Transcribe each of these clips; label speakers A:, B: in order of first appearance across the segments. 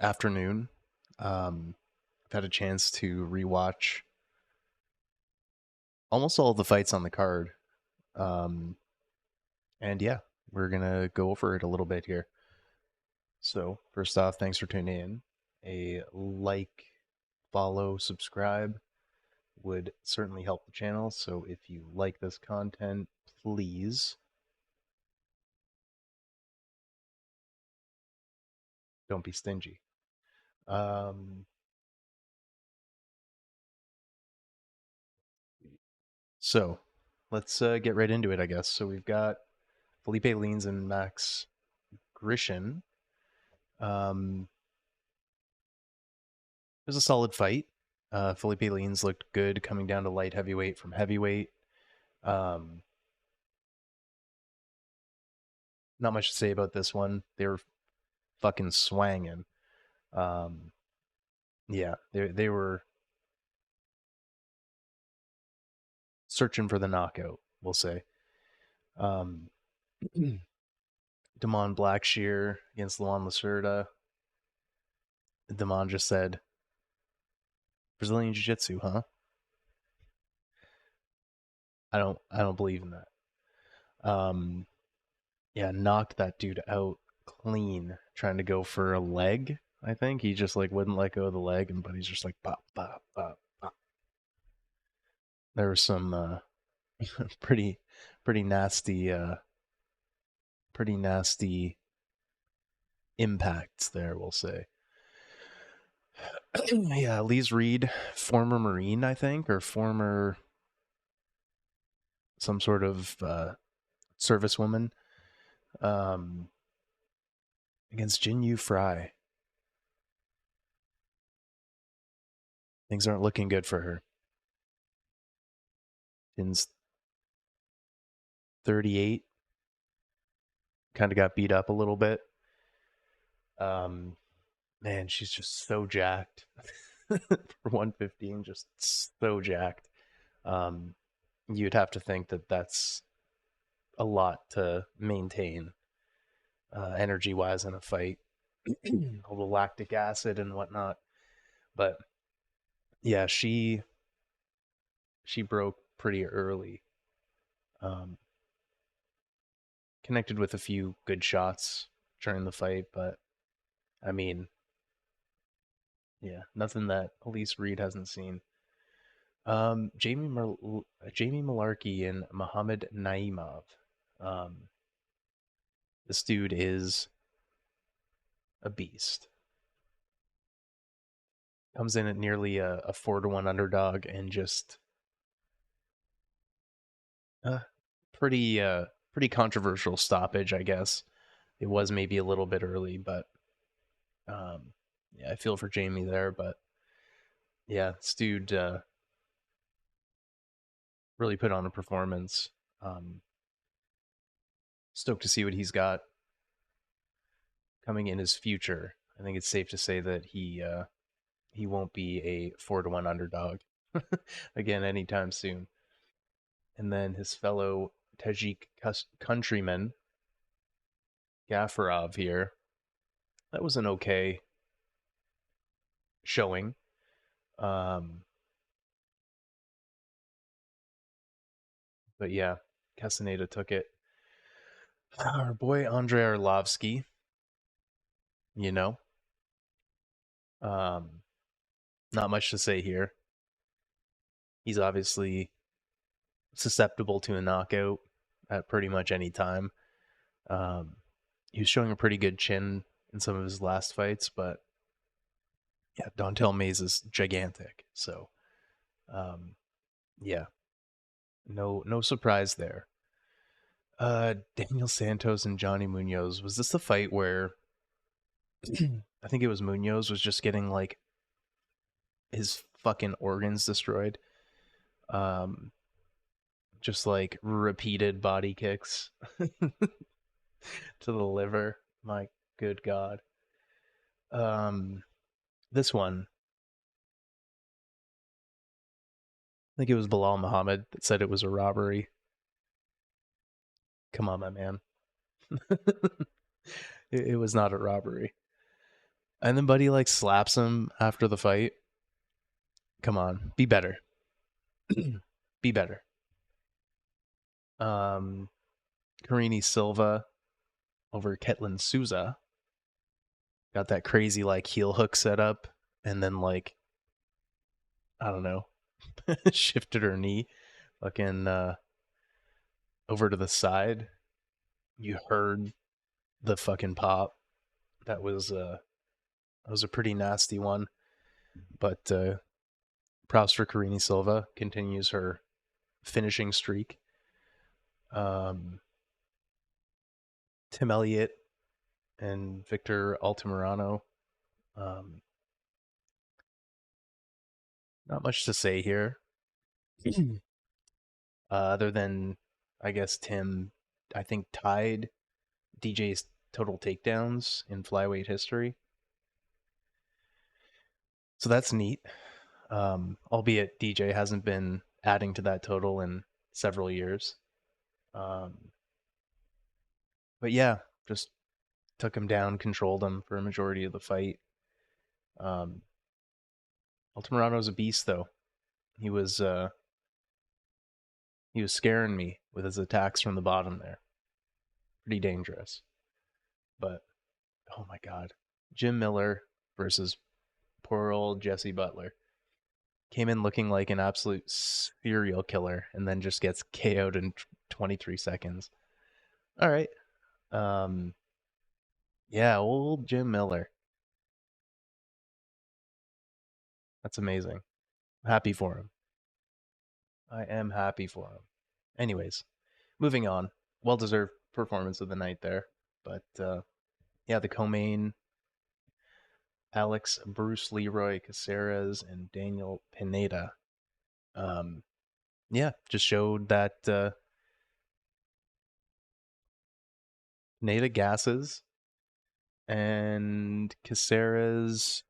A: afternoon. I've had a chance to rewatch almost all of the fights on the card. Um, and yeah, we're going to go over it a little bit here. So, first off, thanks for tuning in. A like, follow, subscribe would certainly help the channel. So, if you like this content, please don't be stingy. Um, so, let's get right into it, I guess. So, we've got Felipe Leans and Max Grishin. Um, it was a solid fight. Felipe Leans looked good coming down to light heavyweight from heavyweight. Um, Not much to say about this one. They were fucking swanging. Um, yeah, they were searching for the knockout. We'll say. Um, Damon Blackshear against Luan Lacerda. Damon just said, "Brazilian Jiu Jitsu, huh?" I don't believe in that. Um, yeah, knocked that dude out clean, trying to go for a leg. I think he just like wouldn't let go of the leg, and but he's just like pop, pop, pop, pop. There were some pretty, pretty nasty, pretty nasty impacts there. We'll say. Yeah, Lise Reed, former Marine, I think, or former some sort of servicewoman, um, against Jin Yu Fry. Things aren't looking good for her. Jin's 38, kind of got beat up a little bit. Um, Man, she's just so jacked for 115, just so jacked. Um, you'd have to think that that's a lot to maintain energy wise in a fight, all the lactic acid and whatnot. But yeah, she broke pretty early. Um, Connected with a few good shots during the fight, but I mean, yeah, nothing that Elise Reed hasn't seen. Jamie Malarkey and Muhammad Naimov. Um, this dude is a beast. Comes in at nearly a 4-1 underdog and just uh, pretty pretty controversial stoppage, I guess. It was maybe a little bit early, but yeah, I feel for Jamie there. But yeah, this dude really put on a performance. Um, Stoked to see what he's got coming in his future. I think it's safe to say that he won't be a 4-1 underdog again anytime soon. And then his fellow Tajik countryman Gafarov here. That was an okay showing. Um, but yeah, Castaneda took it. Our boy Andrei Arlovsky, you know, um, not much to say here. He's obviously susceptible to a knockout at pretty much any time. Um, he was showing a pretty good chin in some of his last fights, but yeah, Dontel Mays is gigantic. So yeah, no surprise there. Daniel Santos and Johnny Munoz. Was this the fight where I think it was Munoz was just getting like his fucking organs destroyed? Um, just like repeated body kicks to the liver. My good God. Um, this one, I think it was Bilal Muhammad that said it was a robbery. Come on, my man. It was not a robbery. And then Buddy like slaps him after the fight. Come on, be better. Be better. Um, Karini Silva over Ketlin Souza got that crazy like heel hook set up, and then like I don't know, shifted her knee, fucking over to the side. You heard the fucking pop. That was a pretty nasty one. But props for Karini Silva, continues her finishing streak. Um, Tim Elliott and Victor Altamirano. Um, Not much to say here, other than I guess Tim, I think tied DJ's total takedowns in flyweight history. So that's neat. Albeit DJ hasn't been adding to that total in several years. Um, but yeah, just took him down, controlled him for a majority of the fight. Um, Altamirano's a beast, though. He was uh, he was scaring me with his attacks from the bottom there. Pretty dangerous. But oh my god, Jim Miller versus poor old Jesse Butler came in looking like an absolute serial killer, and then just gets KO'd in 23 seconds. All right. Um, yeah, old Jim Miller. That's amazing. Happy for him. I am happy for him. Anyways, moving on. Well deserved performance of the night there. But yeah, the co-main Alex Bruce Leroy Caceres and Daniel Pineda. Um, yeah, just showed that Pineda gasses and Caceres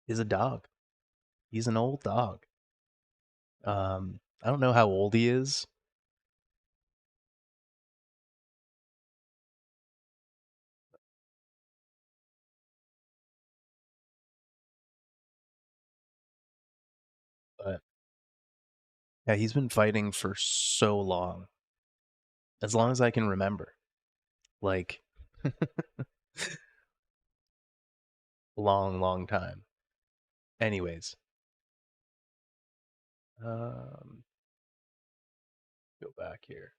A: is a dog. He's an old dog. I don't know how old he is, but yeah, he's been fighting for so as long as I can remember. Like, long, long time. Anyways, um, go back here.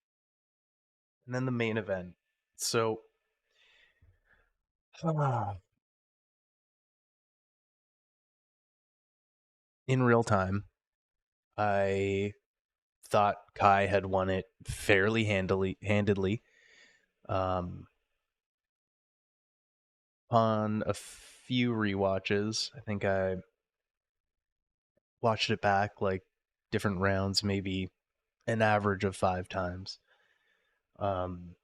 A: And then the main event. So, in real time, I thought Kai had won it fairly handedly. Um, on a few rewatches, I think I watched it back like different rounds, maybe an average of 5 times. Um,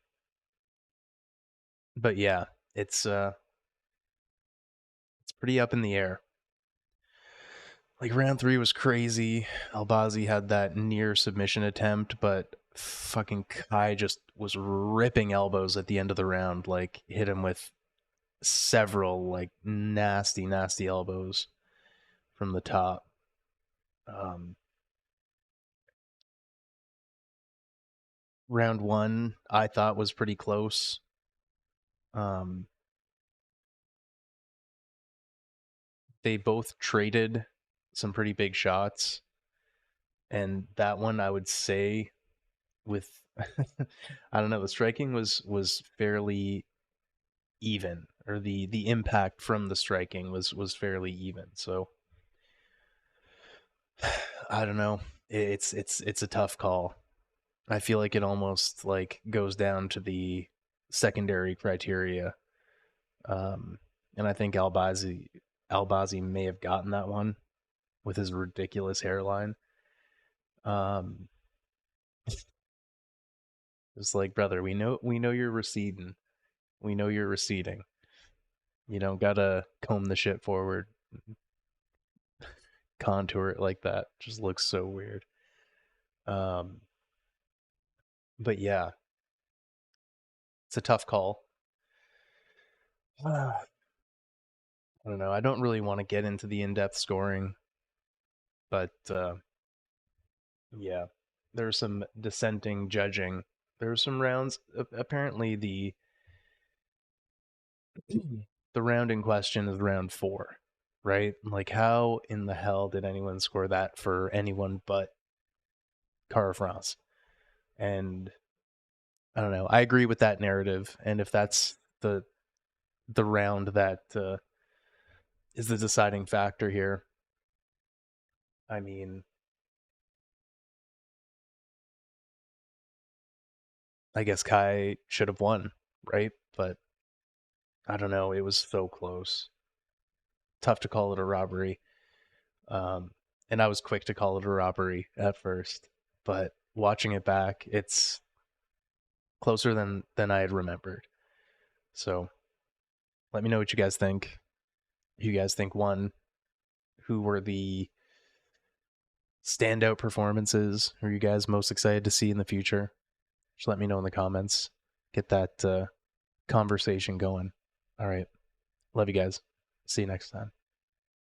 A: but yeah, it's pretty up in the air. Like round three was crazy. Albazi had that near submission attempt, but fucking Kai just was ripping elbows at the end of the round. Like hit him with several like nasty, nasty elbows from the top. Um, Round one, I thought was pretty close. Um, they both traded some pretty big shots, and that one I would say with I don't know, the striking was fairly even, or the impact from the striking was fairly even. So I don't know. It's a tough call. I feel like it almost like goes down to the secondary criteria. Um, and I think Albazi may have gotten that one with his ridiculous hairline. Um, it's like, brother, we know you're receding. We know you're receding. You don't gotta comb the shit forward, contour it like that. Just looks so weird. Um, but yeah, it's a tough call. I don't know. I don't really want to get into the in-depth scoring, but yeah, there's some dissenting judging. There were some rounds. Apparently, the round in question is round 4, right? Like, how in the hell did anyone score that for anyone but Cara France? And I don't know. I agree with that narrative, and if that's the round that is the deciding factor here, I mean, I guess Kai should have won, right? But I don't know. It was so close. Tough to call it a robbery. Um, and I was quick to call it a robbery at first, but watching it back, it's closer than I had remembered. So let me know what you guys think. You guys think won? Who were the standout performances? Who are you guys most excited to see in the future? Just let me know in the comments. Get that conversation going. All right. Love you guys. See you next time.